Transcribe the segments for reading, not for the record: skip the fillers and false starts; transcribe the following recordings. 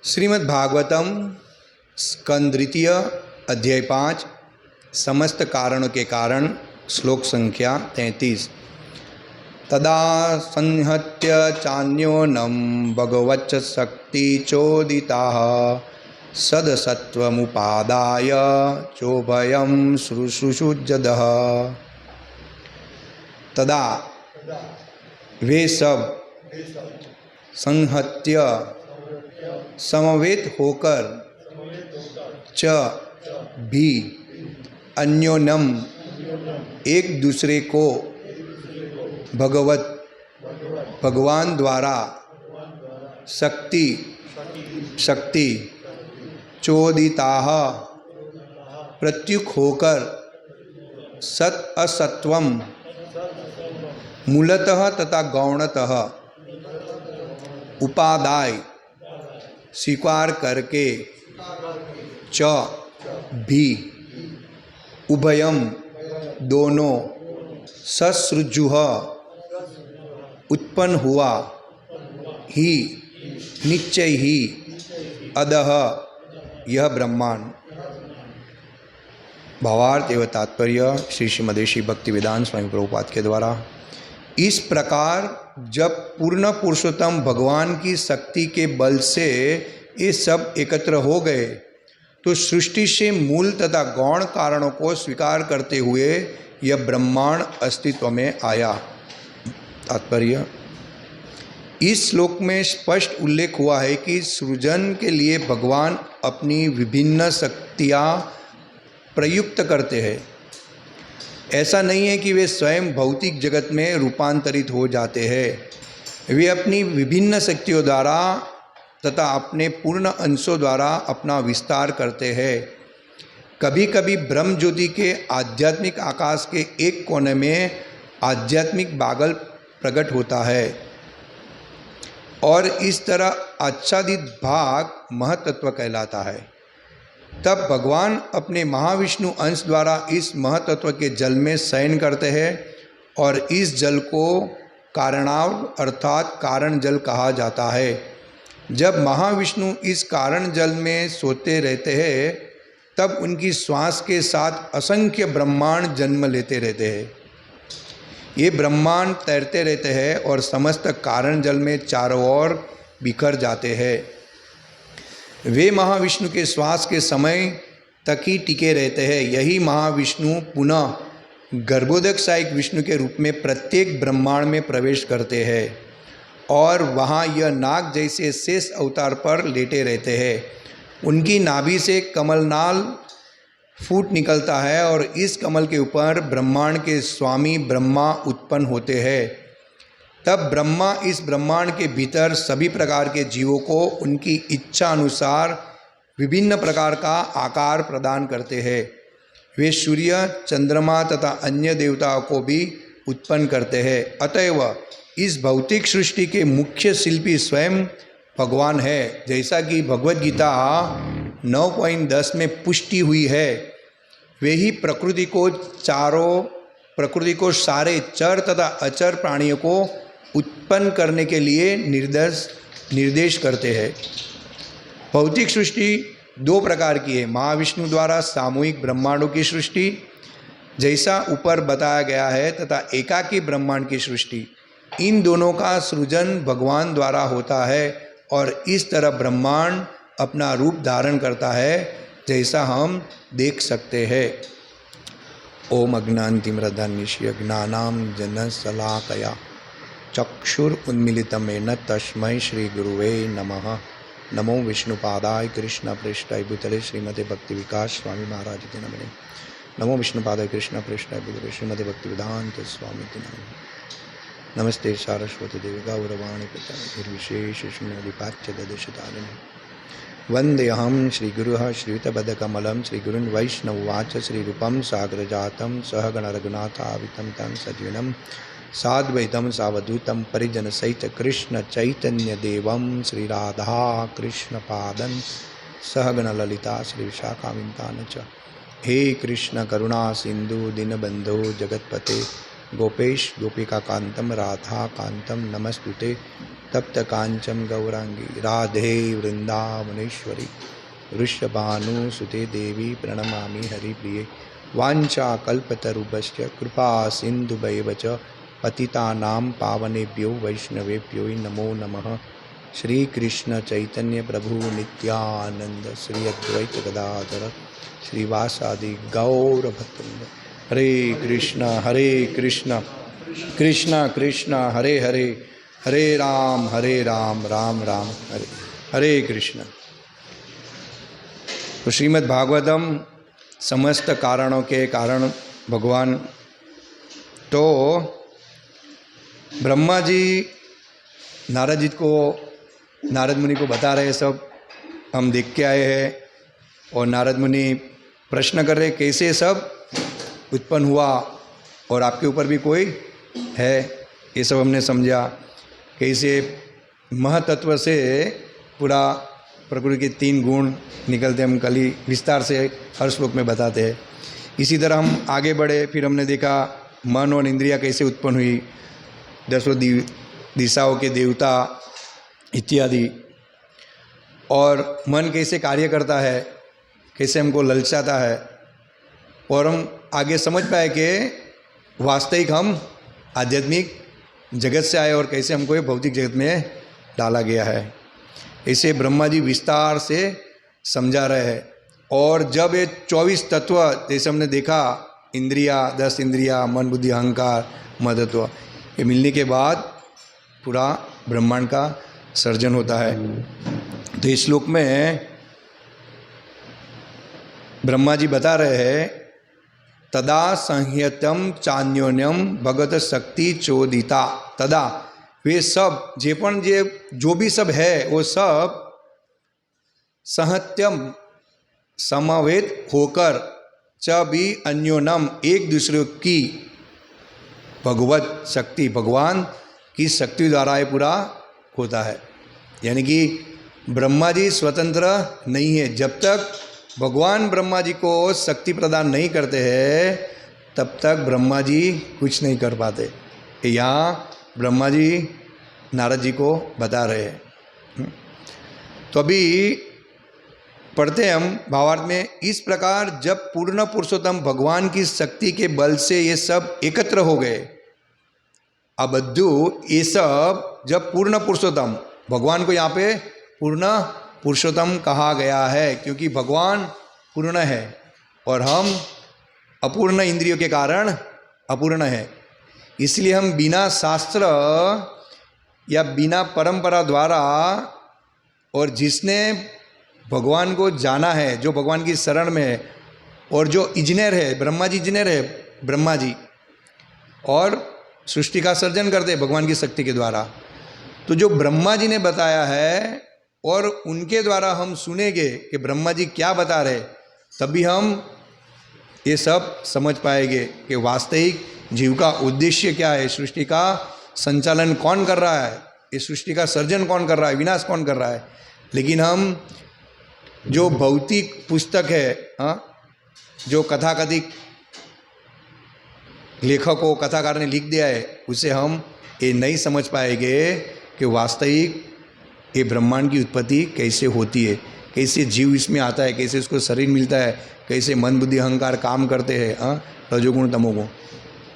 श्रीमद् भागवतम स्कंद द्वितीय अध्याय 5 समस्त कारणों के कारण श्लोक संख्या 33। तदा संहत्य चान्योनम भगवच्च शक्ति चोदिताः सदसत्वमुपादाय चोभयं शुश्रूषुजदः। तदा वे सब संहत्य समवेत होकर च भी अन्योन्यम एक दूसरे को भगवान द्वारा शक्ति चोदिताः प्रत्युक होकर सत असत्वम मूलतः तथा गौणतः उपादाय स्वीकार करके च भी उभयम दोनों ससृजुः उत्पन्न हुआ ही निश्चय ही अदह यह ब्रह्मांड। भावार्थ एवं तात्पर्य श्री श्रीमदेशी भक्तिवेदांत स्वामी प्रभुपाद के द्वारा। इस प्रकार जब पूर्ण पुरुषोत्तम भगवान की शक्ति के बल से ये सब एकत्र हो गए तो सृष्टि से मूल तथा गौण कारणों को स्वीकार करते हुए यह ब्रह्मांड अस्तित्व में आया। तात्पर्य इस श्लोक में स्पष्ट उल्लेख हुआ है कि सृजन के लिए भगवान अपनी विभिन्न शक्तियाँ प्रयुक्त करते हैं। ऐसा नहीं है कि वे स्वयं भौतिक जगत में रूपांतरित हो जाते हैं। वे अपनी विभिन्न शक्तियों द्वारा तथा अपने पूर्ण अंशों द्वारा अपना विस्तार करते हैं। कभी कभी ब्रह्म ज्योति के आध्यात्मिक आकाश के एक कोने में आध्यात्मिक बादल प्रकट होता है और इस तरह आच्छादित भाग महतत्व कहलाता है। तब भगवान अपने महाविष्णु अंश द्वारा इस महतत्व के जल में शयन करते हैं और इस जल को कारणाव अर्थात कारण जल कहा जाता है। जब महाविष्णु इस कारण जल में सोते रहते हैं तब उनकी श्वास के साथ असंख्य ब्रह्मांड जन्म लेते रहते हैं। ये ब्रह्मांड तैरते रहते हैं और समस्त कारण जल में चारों ओर बिखर जाते हैं। वे महाविष्णु के श्वास के समय तक ही टिके रहते हैं। यही महाविष्णु पुनः गर्भोदकशायिक विष्णु के रूप में प्रत्येक ब्रह्मांड में प्रवेश करते हैं और वहाँ यह नाग जैसे शेष अवतार पर लेटे रहते हैं। उनकी नाभि से कमलनाल फूट निकलता है और इस कमल के ऊपर ब्रह्मांड के स्वामी ब्रह्मा उत्पन्न होते हैं। तब ब्रह्मा इस ब्रह्मांड के भीतर सभी प्रकार के जीवों को उनकी इच्छा अनुसार विभिन्न प्रकार का आकार प्रदान करते हैं। वे सूर्य, चंद्रमा तथा अन्य देवताओं को भी उत्पन्न करते हैं। अतएव इस भौतिक सृष्टि के मुख्य शिल्पी स्वयं भगवान है। जैसा कि भगवद गीता 9.10 में पुष्टि हुई है, वे ही प्रकृति को सारे चर तथा अचर प्राणियों को उत्पन्न करने के लिए निर्देश करते हैं। भौतिक सृष्टि दो प्रकार की है। महाविष्णु द्वारा सामूहिक ब्रह्मांडों की सृष्टि जैसा ऊपर बताया गया है तथा एकाकी ब्रह्मांड की सृष्टि। इन दोनों का सृजन भगवान द्वारा होता है और इस तरह ब्रह्मांड अपना रूप धारण करता है जैसा हम देख सकते हैं। ओम अज्ञानतिमिरन्धस्य ज्ञानाञ्जनशलाकया चक्षुरुन्मीलितं तस्मै श्रीगुरुवे नमः। नमो विष्णुपादाय कृष्णप्रेष्ठाय भूतले श्रीमते भक्तिविकास स्वामी महाराज के नमः। नमो विष्णुपादाय कृष्णप्रेष्ठाय भूतले श्रीमते भक्तिवेदांत स्वामी के नमः। नमस्ते सारस्वती देवी गौरवाणी प्रचार निर्विशेष शून्यपाच्य दशतारिणी वंदेहम श्रीगुरुः श्रीयुतपदकमलं श्रीगुरुन् वैष्णववाच श्रीरूपं साग्रजातं सहगण रघुनाथावितं तं सजीवनं साद्वैतं सावधूतं परिजनसहित कृष्ण चैतन्य देवं श्रीराधा कृष्णपादं सहगण ललिता श्रीविशाखावितान च। हे कृष्ण करुणा सिंधु दीनबंधो जगतपते गोपेश गोपिका कांतम राधा कांतम नमस्तुते। तप्त कांचन गौरांगी राधे वृंदावनेश्वरी वृषभानुसुते देवी प्रणमामि हरिप्रिये वाञ्छा कल्पतरुभ्यश्च कृपा सिन्धुभैव च पतितानां पावनेभ्यो वैष्णवेभ्यो नमो नमः। श्री कृष्ण चैतन्य प्रभु नित्यानंद श्री अद्वैत गदाधर श्रीवासादि गौर भक्तवृंद। हरे कृष्ण कृष्ण कृष्ण हरे हरे हरे राम राम राम हरे हरे कृष्ण। तो श्रीमद् भागवतम समस्त कारणों के कारण भगवान तो ब्रह्मा जी नारद जी को नारद मुनि को बता रहे सब हम देख के आए हैं और नारद मुनि प्रश्न कर रहे कैसे सब उत्पन्न हुआ और आपके ऊपर भी कोई है, ये सब हमने समझा। कैसे महतत्व से पूरा प्रकृति के 3 गुण निकलते हम कल ही विस्तार से हर श्लोक में बताते हैं। इसी तरह हम आगे बढ़े, फिर हमने देखा मन और इंद्रिया कैसे उत्पन्न हुई, 10 दिशाओं के देवता इत्यादि, और मन कैसे कार्य करता है, कैसे हमको ललचाता है, और हम आगे समझ पाए कि वास्तविक हम आध्यात्मिक जगत से आए और कैसे हमको ये भौतिक जगत में डाला गया है। इसे ब्रह्मा जी विस्तार से समझा रहे हैं। और जब ये 24 तत्व जैसे हमने देखा, इंद्रिया 10 इंद्रिया, मन बुद्धि अहंकार महतत्व, ये मिलने के बाद पूरा ब्रह्मांड का सर्जन होता है। तो इस श्लोक में ब्रह्मा जी बता रहे हैं तदा संह्यतम चान्योन्यम भगत शक्ति चोदिता। तदा वे सब जो भी सब है वो सब संहत्यम समवेत होकर च भी अन्योन्यम एक दूसरे की भगवत शक्ति भगवान की शक्ति द्वारा ये पूरा होता है। यानी कि ब्रह्मा जी स्वतंत्र नहीं है। जब तक भगवान ब्रह्मा जी को शक्ति प्रदान नहीं करते हैं तब तक ब्रह्मा जी कुछ नहीं कर पाते। यहाँ ब्रह्मा जी नारद जी को बता रहे हैं। तो अभी पढ़ते हैं हम भावार्थ में। इस प्रकार जब पूर्ण पुरुषोत्तम भगवान की शक्ति के बल से ये सब एकत्र हो गए, अबद्धु ये सब जब पूर्ण पुरुषोत्तम, भगवान को यहाँ पे पूर्ण पुरुषोत्तम कहा गया है क्योंकि भगवान पूर्ण है और हम अपूर्ण इंद्रियों के कारण अपूर्ण है। इसलिए हम बिना शास्त्र या बिना परंपरा द्वारा, और जिसने भगवान को जाना है, जो भगवान की शरण में है, और जो इंजीनियर है, ब्रह्मा जी इंजीनियर है, ब्रह्मा जी और सृष्टि का सर्जन करते हैं भगवान की शक्ति के द्वारा। तो जो ब्रह्मा जी ने बताया है और उनके द्वारा हम सुनेंगे कि ब्रह्मा जी क्या बता रहे, तभी हम ये सब समझ पाएंगे कि वास्तविक जीव का उद्देश्य क्या है, सृष्टि का संचालन कौन कर रहा है, ये सृष्टि का सर्जन कौन कर रहा है, विनाश कौन कर रहा है। लेकिन हम जो भौतिक पुस्तक है, जो कथाकथित लेखकों कथाकार ने लिख दिया है, उसे हम ये नहीं समझ पाएंगे कि वास्तविक ये ब्रह्मांड की उत्पत्ति कैसे होती है, कैसे जीव इसमें आता है, कैसे उसको शरीर मिलता है, कैसे मन बुद्धि अहंकार काम करते हैं, रजोगुण तमोगुण।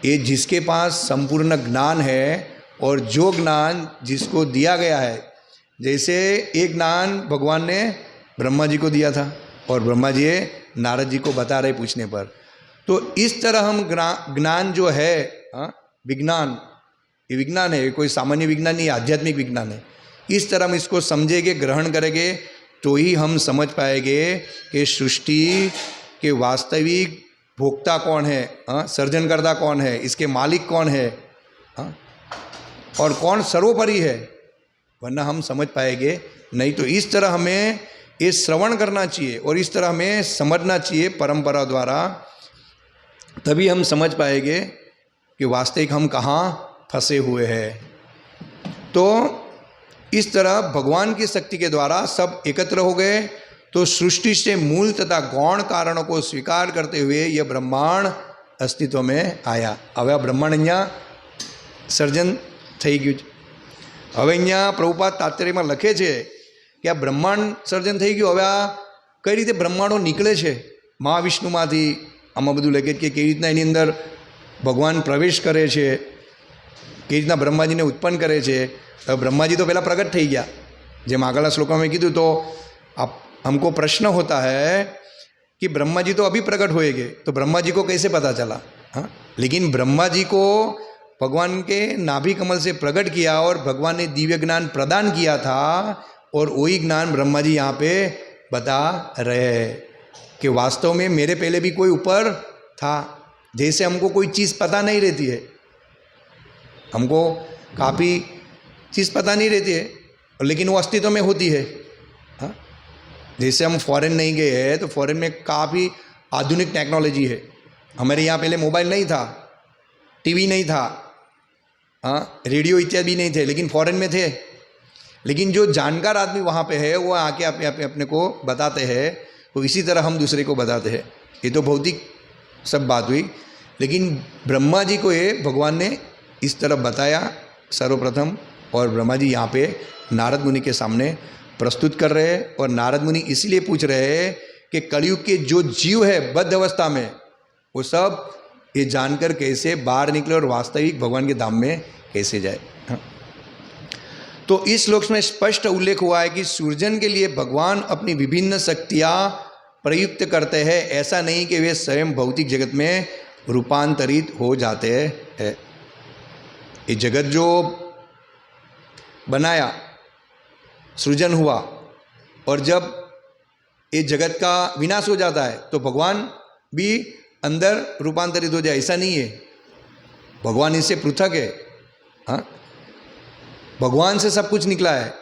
ये जिसके पास संपूर्ण ज्ञान है और जो ज्ञान जिसको दिया गया है, जैसे एक ज्ञान भगवान ने ब्रह्मा जी को दिया था और ब्रह्मा जी नारद जी को बता रहे पूछने पर। तो इस तरह हम ज्ञान जो है, विज्ञान, ये विज्ञान है, कोई सामान्य विज्ञान नहीं, आध्यात्मिक विज्ञान है। इस तरह हम इसको समझेंगे, ग्रहण करेंगे, तो ही हम समझ पाएंगे कि सृष्टि के वास्तविक भोक्ता कौन है, सर्जनकर्ता कौन है, इसके मालिक कौन है, और कौन सर्वोपरि है। वरना हम समझ पाएंगे नहीं। तो इस तरह हमें ये श्रवण करना चाहिए और इस तरह हमें समझना चाहिए परंपरा द्वारा, तभी हम समझ पाएंगे कि वास्तविक हम कहाँ फंसे हुए हैं। तो इस तरह भगवान की शक्ति के द्वारा सब एकत्र हो गए। तो सृष्टि से मूल तथा गौण कारणों को स्वीकार करते हुए यह ब्रह्मांड अस्तित्व में आया। अब ब्रह्मांड અહીંયા સર્જન થઈ ગયું છે। હવે અહીંયા પ્રભુપાદ તાત્પર્યમાં લખે છે કે આ બ્રહ્માંડ સર્જન થઈ ગયું, હવે આ કઈ રીતે બ્રહ્માંડો નીકળે છે મહાવિષ્ણુમાંથી. આમાં બધું લખે કે કેવી રીતના એની અંદર ભગવાન પ્રવેશ કરે છે, કેવી રીતના બ્રહ્માજીને ઉત્પન્ન કરે છે. હવે બ્રહ્માજી તો પહેલાં પ્રગટ થઈ ગયા, જેમ આગળના શ્લોકમાં મેં કીધું. તો आप हमको प्रश्न होता है कि ब्रह्मा जी तो अभी प्रकट होएंगे, तो ब्रह्मा जी को कैसे पता चला? हाँ, लेकिन ब्रह्मा जी को भगवान के नाभि कमल से प्रकट किया और भगवान ने दिव्य ज्ञान प्रदान किया था, और वही ज्ञान ब्रह्मा जी यहाँ पे बता रहे हैं कि वास्तव में मेरे पहले भी कोई ऊपर था. जैसे हमको कोई चीज़ पता नहीं रहती है, हमको काफ़ी चीज़ पता नहीं रहती है, लेकिन वो अस्तित्व में होती है. हाँ, जैसे हम फॉरेन नहीं गए हैं तो फॉरेन में काफ़ी आधुनिक टेक्नोलॉजी है. हमारे यहाँ पहले मोबाइल नहीं था, टीवी नहीं था, हाँ, रेडियो इत्यादि भी नहीं थे, लेकिन फॉरेन में थे. लेकिन जो जानकार आदमी वहाँ पे है वो आके अपने को बताते हैं, तो इसी तरह हम दूसरे को बताते हैं. ये तो भौतिक सब बात हुई, लेकिन ब्रह्मा जी को ये भगवान ने इस तरह बताया सर्वप्रथम. और ब्रह्मा जी यहाँ पे नारद मुनि के सामने प्रस्तुत कर रहे हैं. और नारद मुनि इसीलिए पूछ रहे हैं कि कलयुग के जो जीव है बद्ध अवस्था में, वो सब ये जानकर कैसे बाहर निकले और वास्तविक भगवान के धाम में कैसे जाए. हाँ? तो इस श्लोक में स्पष्ट उल्लेख हुआ है कि सृजन के लिए भगवान अपनी विभिन्न शक्तियाँ प्रयुक्त करते हैं. ऐसा नहीं कि वे स्वयं भौतिक जगत में रूपांतरित हो जाते हैं. ये जगत जो बनाया, सृजन हुआ, और जब ये जगत का विनाश हो जाता है तो भगवान भी अंदर रूपांतरित हो जाए, ऐसा नहीं है. भगवान इससे पृथक है. हाँ, भगवान से सब कुछ निकला है.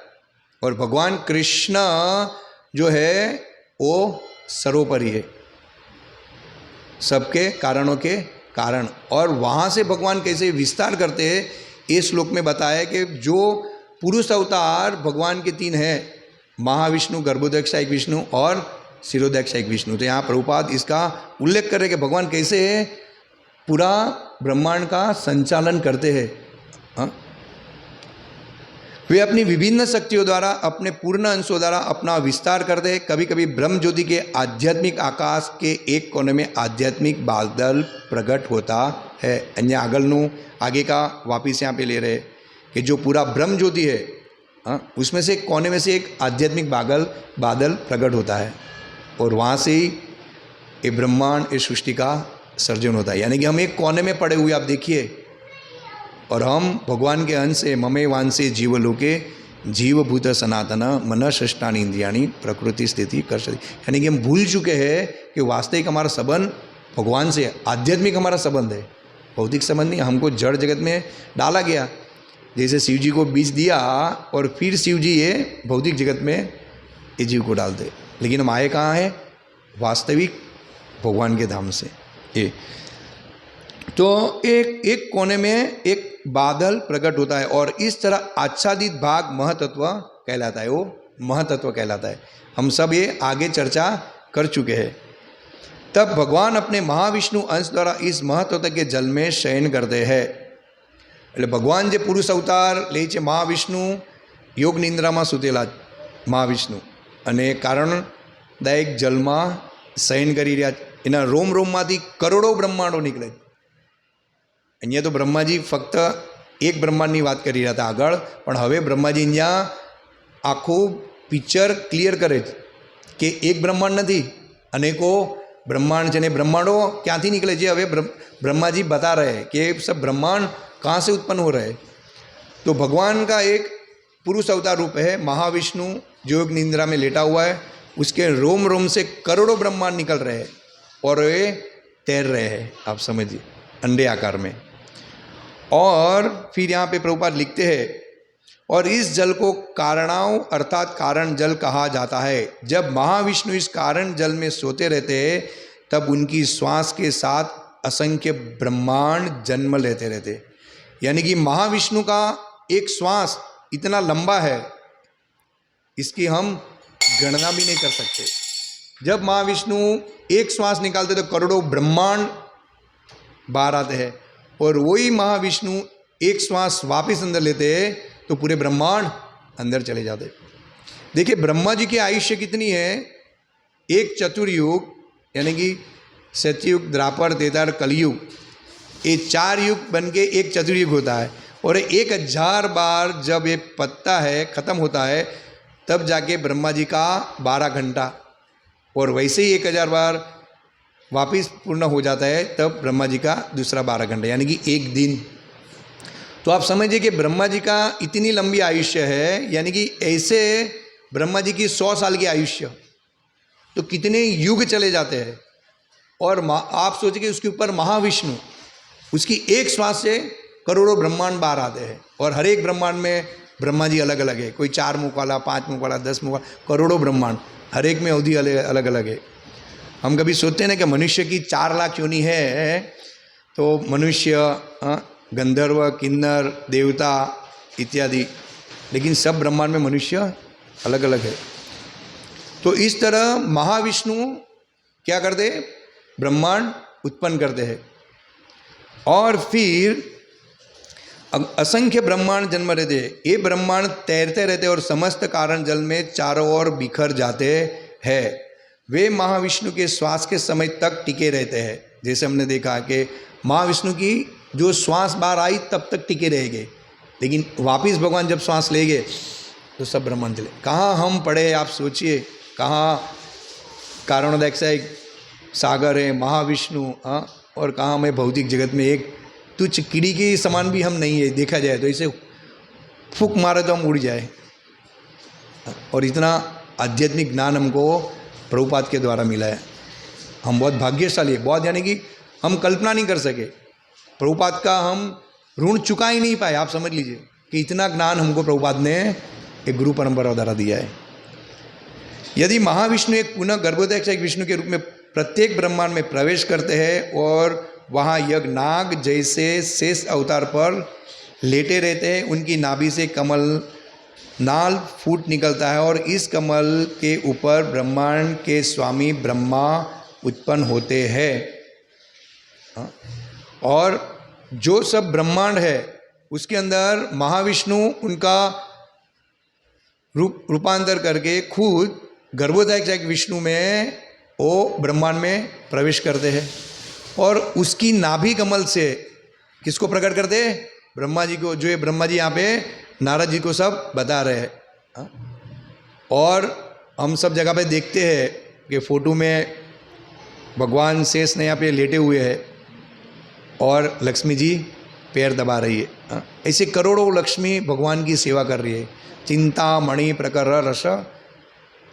और भगवान कृष्ण जो है वो सर्वोपरि है, सबके कारणों के कारण. और वहाँ से भगवान कैसे विस्तार करते हैं इस श्लोक में बताया कि जो पुरुष अवतार भगवान के 3 हैं, महाविष्णु, गर्भोदक्षायक विष्णु और शिरोदक्षायक विष्णु. तो यहाँ प्रभुपाद इसका उल्लेख कर रहे कि भगवान कैसे पूरा ब्रह्मांड का संचालन करते हैं. हाँ, वे अपनी विभिन्न शक्तियों द्वारा, अपने पूर्ण अंशों द्वारा अपना विस्तार करते हैं. कभी कभी ब्रह्म ज्योति के आध्यात्मिक आकाश के एक कोने में आध्यात्मिक बादल प्रकट होता है. अन्य आगे का वापिस यहाँ पे ले रहे कि जो पूरा ब्रह्म ज्योति है, हाँ, उसमें से एक कोने में से एक आध्यात्मिक बादल प्रकट होता है, और वहाँ से ही ये ब्रह्मांड, इस सृष्टि का सर्जन होता है. यानी कि हम एक कोने में पड़े हुए, आप देखिए, और हम भगवान के अंश से ममे वांसे जीवलोके जीवभूत सनातन मन षष्ठानी इंद्रियाणी प्रकृति स्थिति कर सकती. यानी कि हम भूल चुके हैं कि वास्तविक हमारा संबंध भगवान से, आध्यात्मिक हमारा संबंध है, भौतिक संबंध नहीं. हमको जड़ जगत में डाला गया, जैसे शिव जी को बीज दिया और फिर शिव जी ये भौतिक जगत में ये जीव को डाल दे. लेकिन हम आए कहाँ हैं? वास्तविक भगवान के धाम से. ये तो एक कोने में एक बादल प्रकट होता है, और इस तरह आच्छादित भाग महतत्व कहलाता है. वो महतत्व कहलाता है. हम सब ये आगे चर्चा कर चुके हैं. तब भगवान अपने महाविष्णु अंश द्वारा इस महतत्व के जल में शयन करते हैं. એટલે ભગવાન જે પુરુષ અવતાર લે છે, મહાવિષ્ણુ યોગ નિંદ્રામાં સૂતેલા મહાવિષ્ણુ, અને કારણદાયક જલમાં શયન કરી રહ્યા છે. એના રોમમાંથી કરોડો બ્રહ્માંડો નીકળે છે. અહીંયા તો બ્રહ્માજી ફક્ત એક બ્રહ્માંડની વાત કરી રહ્યા હતા આગળ, પણ હવે બ્રહ્માજી અહીંયા આખું પિક્ચર ક્લિયર કરે છે કે એક બ્રહ્માંડ નથી, અનેકો ब्रह्मांड છે. ને ब्रह्मांडो ક્યાંથી નીકળે છે હવે ब्रह्मा जी बता रहे हैं कि सब ब्रह्मांड कहाँ से उत्पन्न हो रहे हैं. तो भगवान का एक पुरुष अवतार रूप है महाविष्णु, जो योग निंद्रा में लेटा हुआ है. उसके रोम रोम से करोड़ों ब्रह्मांड निकल रहे हैं और वे तैर रहे हैं, आप समझिए, अंडे आकार में. और फिर यहाँ पे प्रभुपाद लिखते हैं, और इस जल को कारणाओं अर्थात कारण जल कहा जाता है. जब महाविष्णु इस कारण जल में सोते रहते हैं, तब उनकी श्वास के साथ असंख्य ब्रह्मांड जन्म लेते रहते. यानी कि महाविष्णु का एक श्वास इतना लंबा है, इसकी हम गणना भी नहीं कर सकते. जब महाविष्णु एक श्वास निकालते तो करोड़ों ब्रह्मांड बाहर आते हैं, और वही महाविष्णु एक श्वास वापस अंदर लेते हैं तो पूरे ब्रह्मांड अंदर चले जाते। देखिए ब्रह्मा जी की आयुष्य कितनी है, एक चतुर्युग यानी कि सतयुग, द्वापर, त्रेता, कलयुग, ये 4 युग बन के एक चतुर्युग होता है। और 1000 बार जब ये पत्ता है ख़त्म होता है तब जाके ब्रह्मा जी का 12 घंटा, और वैसे ही 1000 बार वापिस पूर्ण हो जाता है तब ब्रह्मा जी का दूसरा 12 घंटा, यानी कि एक दिन। तो आप समझिए कि ब्रह्मा जी का इतनी लंबी आयुष्य है, यानी कि ऐसे ब्रह्मा जी की 100 साल की आयुष्य, तो कितने युग चले जाते हैं। और आप सोचिए कि उसके ऊपर महाविष्णु, उसकी एक श्वास से करोड़ों ब्रह्मांड बाहर आते हैं, और हर एक ब्रह्मांड में ब्रह्मा जी अलग अलग है, कोई 4 मुख वाला, 5 मुख वाला, 10 मुख वाला, करोड़ों ब्रह्मांड, हर एक में अवधि अलग अलग है। हम कभी सोचते हैं ना कि मनुष्य की 4 लाख योनि है, तो मनुष्य, गंधर्व, किन्नर, देवता इत्यादि, लेकिन सब ब्रह्मांड में मनुष्य अलग अलग है। तो इस तरह महाविष्णु क्या करते, ब्रह्मांड उत्पन्न करते हैं, और फिर असंख्य ब्रह्मांड जन्म रहते हैं। ये ब्रह्मांड तैरते रहते और समस्त कारण जल में चारों ओर बिखर जाते हैं। वे महाविष्णु के श्वास के समय तक टिके रहते हैं। जैसे हमने देखा कि महाविष्णु की जो श्वास बाहर आई तब तक टिके रहेंगे, लेकिन वापिस भगवान जब श्वास लेंगे तो सब ब्रह्मांड चले। कहाँ हम पड़े आप सोचिए, कहाँ कारणोदय एक सागर है महाविष्णु, और कहाँ हमें भौतिक जगत में एक तुच्छ कीड़ी के समान भी हम नहीं है। देखा जाए तो इसे फूंक मारे तो हम उड़ जाए। और इतना आध्यात्मिक ज्ञान हमको प्रभुपाद के द्वारा मिला है। हम बहुत भाग्यशाली है, बहुत, यानी कि हम कल्पना नहीं कर सके। प्रभुपाद का हम ऋण चुका ही नहीं पाए। आप समझ लीजिए कि इतना ज्ञान हमको प्रभुपाद ने एक गुरु परंपरा द्वारा दिया है। यदि महाविष्णु एक पुनः गर्भोदय एक विष्णु के रूप में प्रत्येक ब्रह्मांड में प्रवेश करते हैं और वहाँ यज्ञ नाग जैसे शेष अवतार पर लेटे रहते हैं, उनकी नाभि से कमल नाल फूट निकलता है और इस कमल के ऊपर ब्रह्मांड के स्वामी ब्रह्मा उत्पन्न होते हैं। और जो सब ब्रह्मांड है उसके अंदर महाविष्णु उनका रूपांतर करके खुद गर्भोदय विष्णु में वो ब्रह्मांड में प्रवेश करते हैं, और उसकी नाभि कमल से किसको प्रकट करते हैं, ब्रह्मा जी को। जो ये ब्रह्मा जी यहाँ पे नारद जी को सब बता रहे हैं। और हम सब जगह पे देखते हैं कि फोटो में भगवान शेष ने यहाँ पे लेटे हुए हैं और लक्ष्मी जी पैर दबा रही है। ऐसे करोड़ों लक्ष्मी भगवान की सेवा कर रही है। चिंतामणि प्रकर रस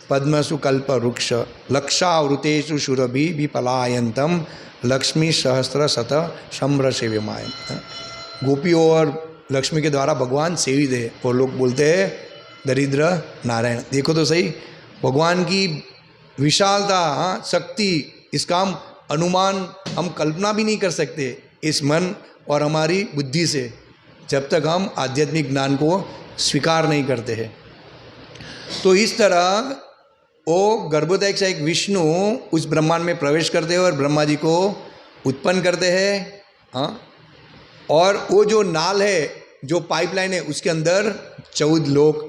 पद्मसु कल्प वृक्ष लक्षावृतेषु शुरभि विपलायंतम लक्ष्मी सहस्त्र शत सम्र सेव्यमाय। गोपियों और लक्ष्मी के द्वारा भगवान सेवित है, और लोग बोलते हैं दरिद्र नारायण। देखो तो सही भगवान की विशालता, शक्ति, इसका हम अनुमान, हम कल्पना भी नहीं कर सकते इस मन और हमारी बुद्धि से, जब तक हम आध्यात्मिक ज्ञान को स्वीकार नहीं करते हैं। तो इस तरह वो गर्भोदय से एक विष्णु उस ब्रह्मांड में प्रवेश करते हैं और ब्रह्मा जी को उत्पन्न करते हैं। और वो जो नाल है, जो पाइपलाइन है, उसके अंदर 14 लोक,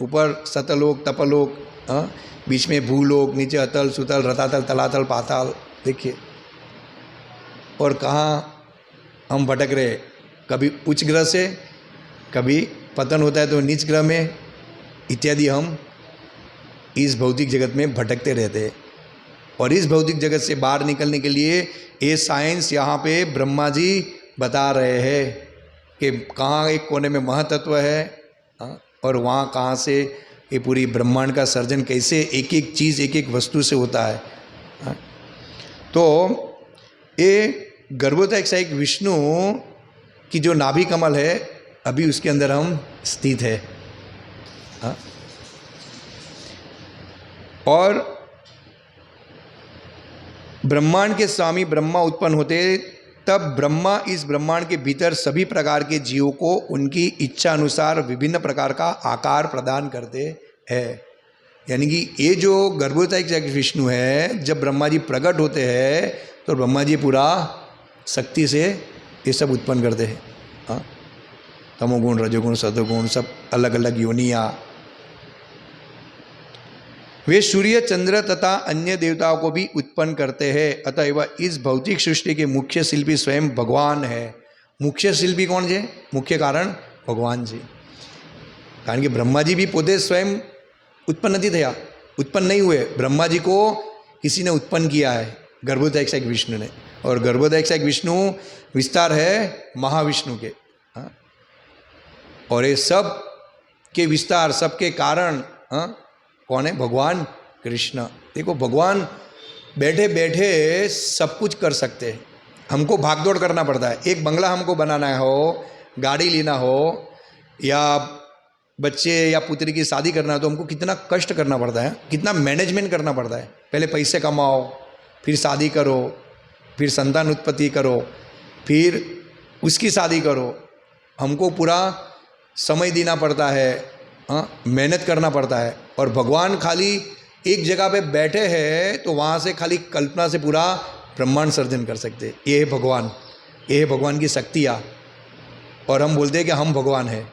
ऊपर सतलोक, तपलोक, बीच में भूलोक, नीचे अतल, सुतल, रतातल, तलातल, पाताल। देखिए, और कहाँ हम भटक रहे, कभी उच्च ग्रह से, कभी पतन होता है तो नीच ग्रह में इत्यादि। हम इस भौतिक जगत में भटकते रहते हैं, और इस भौतिक जगत से बाहर निकलने के लिए ये साइंस यहाँ पे ब्रह्मा जी बता रहे हैं कि कहाँ एक कोने में महातत्व है, और वहाँ कहाँ से ये पूरी ब्रह्मांड का सर्जन कैसे एक एक चीज़, एक एक वस्तु से होता है। तो ये गर्भोदय एक विष्णु की जो नाभि कमल है, अभी उसके अंदर हम स्थित है। और ब्रह्मांड के स्वामी ब्रह्मा उत्पन्न होते, तब ब्रह्मा इस ब्रह्मांड के भीतर सभी प्रकार के जीवों को उनकी इच्छा अनुसार विभिन्न प्रकार का आकार प्रदान करते हैं। यानी कि ये जो गर्भोदय विष्णु है, जब ब्रह्मा जी प्रकट होते हैं तो ब्रह्मा जी पूरा शक्ति से ये सब उत्पन्न करते हैं। तमोगुण, रजोगुण, सतोगुण, सब अलग अलग योनियाँ। वे सूर्य, चंद्र तथा अन्य देवताओं को भी उत्पन्न करते हैं। अतएव इस भौतिक सृष्टि के मुख्य शिल्पी स्वयं भगवान है। मुख्य शिल्पी कौन છે? मुख्य कारण भगवान છે। કારણ કે બ્રહ્માજી भी પોતે स्वयं उत्पन्न नहीं થયા, उत्पन्न नहीं हुए। ब्रह्मा जी को किसी ने उत्पन्न किया है, गर्भोदयक विष्णु ने। और गर्भोदयक विष्णु विस्तार है महाविष्णु के। हाँ, और ये सब के विस्तार, सबके कारण कौन है? भगवान कृष्ण। देखो, भगवान बैठे बैठे सब कुछ कर सकते हैं। हमको भागदौड़ करना पड़ता है। एक बंगला हमको बनाना हो, गाड़ी लेना हो, या बच्चे या पुत्री की शादी करना हो, तो हमको कितना कष्ट करना पड़ता है, कितना मैनेजमेंट करना पड़ता है। पहले पैसे कमाओ, फिर शादी करो, फिर संतान उत्पत्ति करो, फिर उसकी शादी करो। हमको पूरा समय देना पड़ता है, मेहनत करना पड़ता है। और भगवान खाली एक जगह पे बैठे हैं तो वहाँ से खाली कल्पना से पूरा ब्रह्मांड सर्जन कर सकते हैं। ये है भगवान, ये है भगवान की शक्तियाँ। और हम बोलते हैं कि हम भगवान हैं,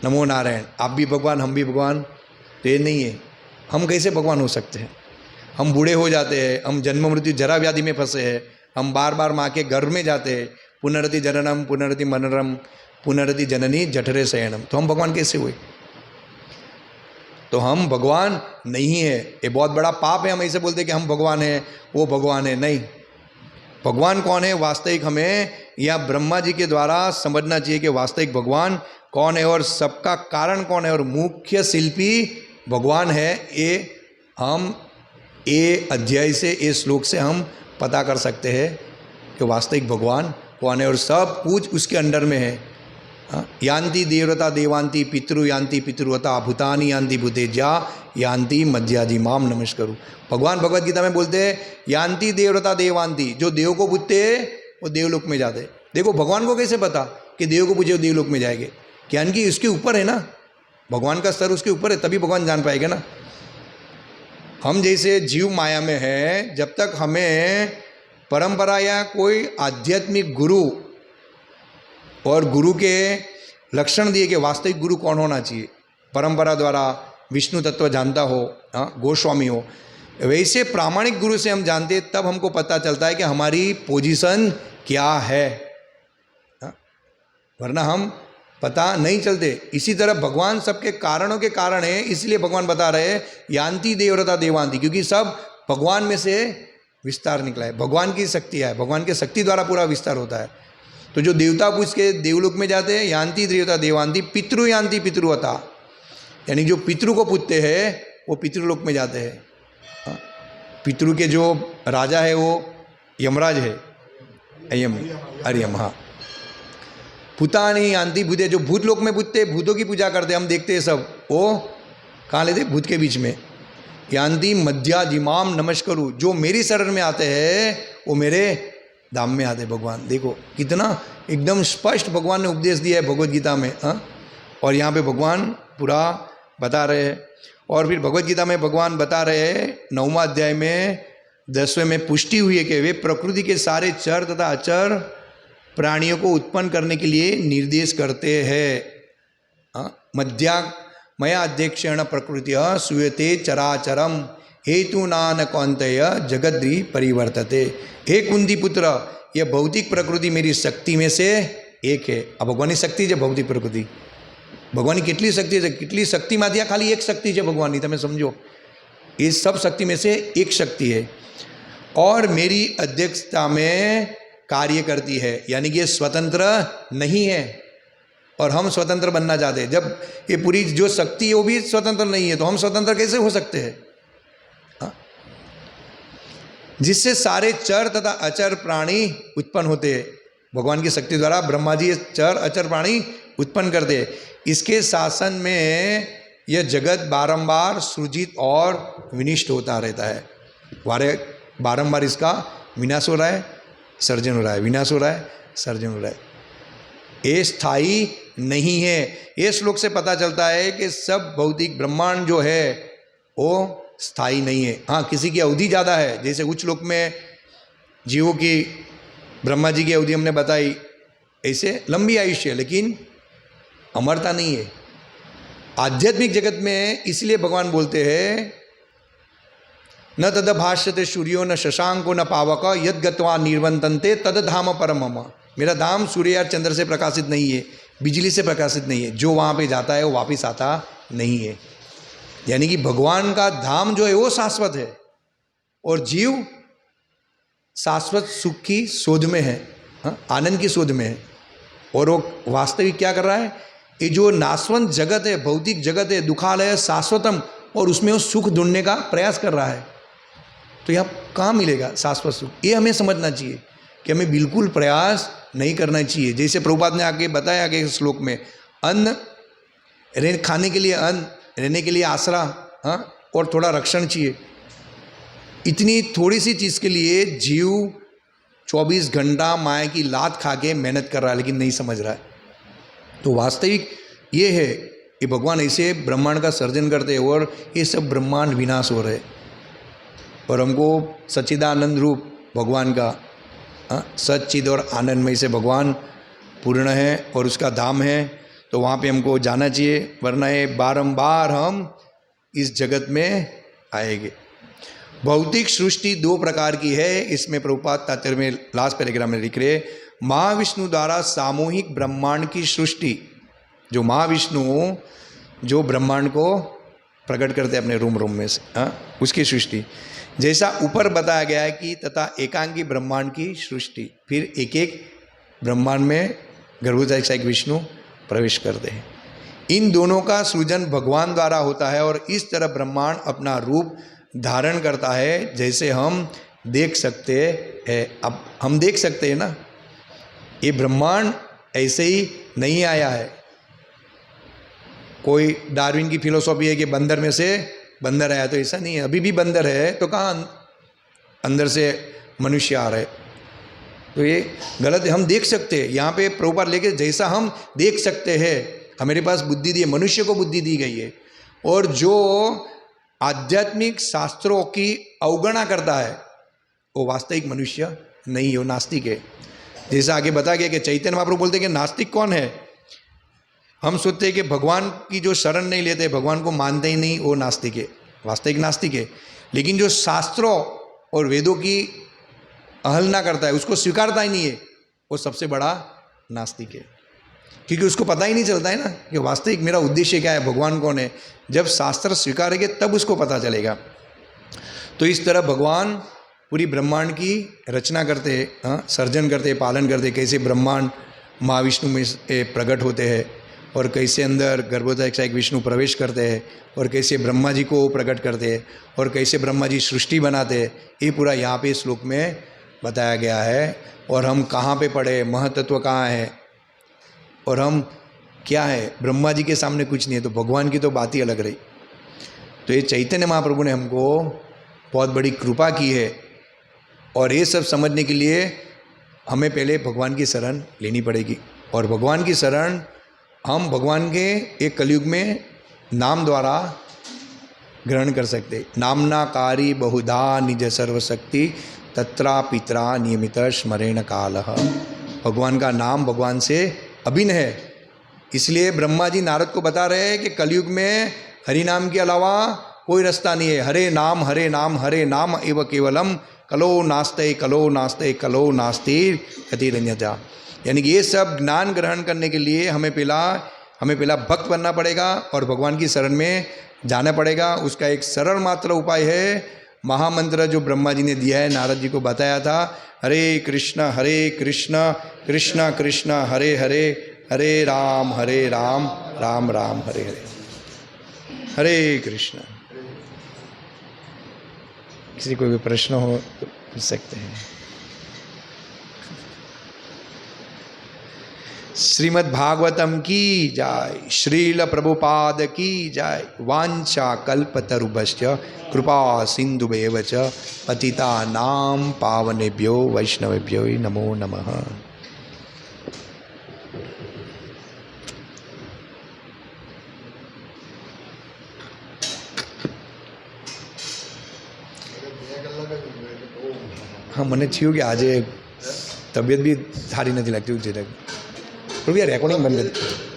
नमो नारायण, आप भी भगवान, हम भी भगवान। तो ये नहीं है। हम कैसे भगवान हो सकते हैं? हम बूढ़े हो जाते हैं, हम जन्म मृत्यु जरा व्याधि में फंसे हैं, हम बार बार माँ के घर में जाते हैं। पुनरति जननम पुनरति मनरम पुनरति जननी जठरे शयनम। तो हम भगवान कैसे हुए? तो हम भगवान नहीं है। ये बहुत बड़ा पाप है। हम ऐसे बोलते हैं कि हम भगवान हैं, वो भगवान है। नहीं, भगवान कौन है वास्तविक, हमें या ब्रह्मा जी के द्वारा समझना चाहिए कि वास्तविक भगवान कौन है और सबका कारण कौन है। और मुख्य शिल्पी भगवान है। ये हम ये अध्याय से, ये श्लोक से हम पता कर सकते हैं कि वास्तविक भगवान कौन है। और सब कुछ उसके अंडर में है। यान्ति देवता देवांति पितृ यान्ति पितृवता भूतानि यान्ति भूतेजा यान्ति मध्यादि माम नमस्करु। भगवान भगवद गीता में बोलते हैं यान्ति देवता देवांति, जो देव को पूजते हैं वो देवलोक में जाते हैं। देखो, भगवान को कैसे पता कि देव को पूजे वो देवलोक में जाएंगे? ज्ञान की उसके ऊपर है ना, भगवान का स्तर उसके ऊपर है, तभी भगवान जान पाएगा ना। हम जैसे जीव माया में है, जब तक हमें परंपरा या कोई आध्यात्मिक गुरु और गुरु के लक्षण दिए कि वास्तविक गुरु कौन होना चाहिए, परंपरा द्वारा विष्णु तत्व जानता हो, गोस्वामी हो, वैसे प्रामाणिक गुरु से हम जानते, तब हमको पता चलता है कि हमारी पोजीशन क्या है। वरना हम पता नहीं चलते। इसी तरह भगवान सबके कारणों के कारण है, इसलिए भगवान बता रहे हैं यान्ति देवता देवांति, क्योंकि सब भगवान में से विस्तार निकला है। भगवान की शक्ति है, भगवान की शक्ति द्वारा पूरा विस्तार होता है। तो जो देवता पूछ के देवलोक में जाते हैं, यान्ति देवता देवांति पितृ यान्ति पितृवता, यानी जो पितृ को पूजते हैं वो पितृलोक में जाते हैं। पितृ के जो राजा है वो यमराज है, अयम अरियम। हाँ, भूतानि यान्ति भूते, जो भूत लोक में पूजते, भूतों की पूजा करते, हम देखते हैं सब, वो कहाँ लेते? भूत के बीच में। यान्ति मध्याजिमाम नमस्करु, जो मेरी शरण में आते हैं वो मेरे धाम में आते भगवान। देखो कितना एकदम स्पष्ट भगवान ने उपदेश दिया है भगवद गीता में। और यहाँ पे भगवान पूरा बता रहे हैं। और फिर भगवद गीता में भगवान बता रहे हैं 9वां अध्याय में 10वें में पुष्टि हुई है कि वे प्रकृति के सारे चर तथा अचर प्राणियों को उत्पन्न करने के लिए निर्देश करते हैं। मया अध्यक्षेण प्रकृति सूयते चराचरम हेतु नान कौंतेय जगद्री परिवर्तते। हे कुंती पुत्र, यह भौतिक प्रकृति मेरी शक्ति में से एक है। अब भगवान शक्ति है भौतिक प्रकृति, भगवान કેટલી શક્તિ છે, કેટલી શક્તિમાંથી આ ખાલી એક શક્તિ છે ભગવાનની, તમે સમજો। ये सब शक्ति में से एक शक्ति है और मेरी अध्यक्षता में कार्य करती है, यानी कि ये स्वतंत्र नहीं है और हम स्वतंत्र बनना चाहते हैं। जब ये पूरी जो शक्ति है वो भी स्वतंत्र नहीं है तो हम स्वतंत्र कैसे हो सकते हैं? जिससे सारे चर तथा अचर प्राणी उत्पन्न होते हैं। भगवान की शक्ति द्वारा ब्रह्मा जी चर अचर प्राणी उत्पन्न करते हैं। इसके शासन में यह जगत बारंबार सृजित और विनिष्ट होता रहता है। बारंबार इसका विनाश हो रहा है, सर्जन हो रहा है, विनाश हो रहा है, सर्जन हो रहा है। ये स्थायी नहीं है। ये श्लोक से पता चलता है कि सब भौतिक ब्रह्मांड जो है वो स्थायी नहीं है। हाँ, किसी की अवधि ज़्यादा है, जैसे उच्च लोक में जीवों की, ब्रह्मा जी की अवधि हमने बताई, ऐसे लंबी आयुष्य है, लेकिन अमरता नहीं है। आध्यात्मिक जगत में इसलिए भगवान बोलते हैं न तद भाष्यते सूर्यो न शशांको न पावक यद गत्वा निर्वंतन्ते तद धाम परम मम। मेरा धाम सूर्य या चंद्र से प्रकाशित नहीं है, बिजली से प्रकाशित नहीं है। जो वहाँ पे जाता है वो वापस आता नहीं है। यानी कि भगवान का धाम जो है वो शाश्वत है और जीव शाश्वत सुख की शोध में है, आनंद की शोध में है। और वो वास्तविक क्या कर रहा है, ये जो नाशवंत जगत है, भौतिक जगत है, दुखालय है, शाश्वतम, और उसमें वो सुख ढूंढने का प्रयास कर रहा है। तो यह कहाँ मिलेगा शाश्वत सुख? ये हमें समझना चाहिए कि हमें बिल्कुल प्रयास नहीं करना चाहिए। जैसे प्रभुपाद ने आगे बताया आगे श्लोक में, अन्न खाने के लिए अन्न, रहने के लिए आसरा, और थोड़ा रक्षण चाहिए। इतनी थोड़ी सी चीज़ के लिए जीव 24 घंटा माया की लात खा के मेहनत कर रहा है, लेकिन नहीं समझ रहा है। तो वास्तविक ये है कि भगवान ऐसे ब्रह्मांड का सर्जन करते हैं और ये सब ब्रह्मांड विनाश हो रहे, और हमको सच्चिदानंद रूप भगवान का सच्चिद और आनंदमय से भगवान पूर्ण है और उसका धाम है, तो वहाँ पे हमको जाना चाहिए, वरना ये बारंबार हम इस जगत में आएंगे। भौतिक सृष्टि दो प्रकार की है, इसमें प्रभुपाद तात्पर्य में लास्ट पैराग्राफ में लिख रहे, महाविष्णु द्वारा सामूहिक ब्रह्मांड की सृष्टि, जो महाविष्णु जो ब्रह्मांड को प्रकट करते अपने रूम में से, उसकी सृष्टि, जैसा ऊपर बताया गया है कि तथा एकांगी ब्रह्मांड की सृष्टि, फिर एक एक ब्रह्मांड में गर्भोदय से विष्णु प्रवेश करते हैं। इन दोनों का सृजन भगवान द्वारा होता है और इस तरह ब्रह्मांड अपना रूप धारण करता है, जैसे हम देख सकते हैं। अब हम देख सकते हैं ना, ये ब्रह्मांड ऐसे ही नहीं आया है। कोई डार्विन की फिलोसॉफी है कि बंदर में से बंदर आया, तो ऐसा नहीं है। अभी भी बंदर है, तो कहाँ अंदर से मनुष्य आ रहे, तो ये गलत है। हम देख सकते हैं, यहाँ पे प्रभुपाद लेके जैसा हम देख सकते हैं, हमारे पास बुद्धि दी है, मनुष्य को बुद्धि दी गई है। और जो आध्यात्मिक शास्त्रों की अवगणना करता है वो वास्तविक मनुष्य नहीं है, वो नास्तिक है। जैसा आगे बताया गया कि चैतन्य महाप्रभु बोलते हैं कि नास्तिक कौन है। हम सोचते हैं कि भगवान की जो शरण नहीं लेते, भगवान को मानते ही नहीं, वो नास्तिक है, वास्तविक नास्तिक है। लेकिन जो शास्त्रों और वेदों की अवहेलना करता है, उसको स्वीकारता ही नहीं है, वो सबसे बड़ा नास्तिक है। क्योंकि उसको पता ही नहीं चलता है ना कि वास्तविक मेरा उद्देश्य क्या है, भगवान कौन है। जब शास्त्र स्वीकारेंगे तब उसको पता चलेगा। तो इस तरह भगवान पूरी ब्रह्मांड की रचना करते हैं, सर्जन करते हैं, पालन करते हैं। कैसे ब्रह्मांड महाविष्णु में प्रकट होते हैं और कैसे अंदर गर्भोदय से एक विष्णु प्रवेश करते हैं और कैसे ब्रह्मा जी को प्रकट करते हैं और कैसे ब्रह्मा जी सृष्टि बनाते हैं, ये पूरा यहाँ पे श्लोक में बताया गया है। और हम कहाँ पे पढ़े, महतत्व कहाँ है और हम क्या है, ब्रह्मा जी के सामने कुछ नहीं है, तो भगवान की तो बात ही अलग रही। तो ये चैतन्य महाप्रभु ने हमको बहुत बड़ी कृपा की है, और ये सब समझने के लिए हमें पहले भगवान की शरण लेनी पड़ेगी। और भगवान की शरण हम भगवान के एक कलयुग में नाम द्वारा ग्रहण कर सकते। नामनाकारी बहुधा निज सर्वशक्ति तत्रा पितरा नियमित स्मरेण कालः। भगवान का नाम भगवान से अभिन्न है। इसलिए ब्रह्मा जी नारद को बता रहे हैं कि कलयुग में हरि नाम के अलावा कोई रास्ता नहीं है। हरे नाम हरे नाम एव केवलम कलो नास्ते कलो नास्ते यतिरन्यथा। यानी कि ये सब ज्ञान ग्रहण करने के लिए हमें पहला भक्त बनना पड़ेगा और भगवान की शरण में जाना पड़ेगा। उसका एक सरल मात्र उपाय है, महामंत्र जो ब्रह्मा जी ने दिया है, नारद जी को बताया था, हरे कृष्ण कृष्ण कृष्ण हरे हरे, हरे राम राम राम हरे हरे। हरे कृष्ण। किसी को भी प्रश्न हो तो पूछ सकते हैं। श्रीमद् भागवतम की जय, श्रील प्रभुपाद की जय। वांछा कल्पतरुभ्यश्च कृपा सिन्धुभ्येव च पतितानां पावनेभ्यो वैष्णवेभ्यो नमो नमः। हाँ, મને થયું કે આજે તબિયત બી સારી નથી લાગતી. પ્રભુ યાર રેકોર્ડિંગ બંધ કરી.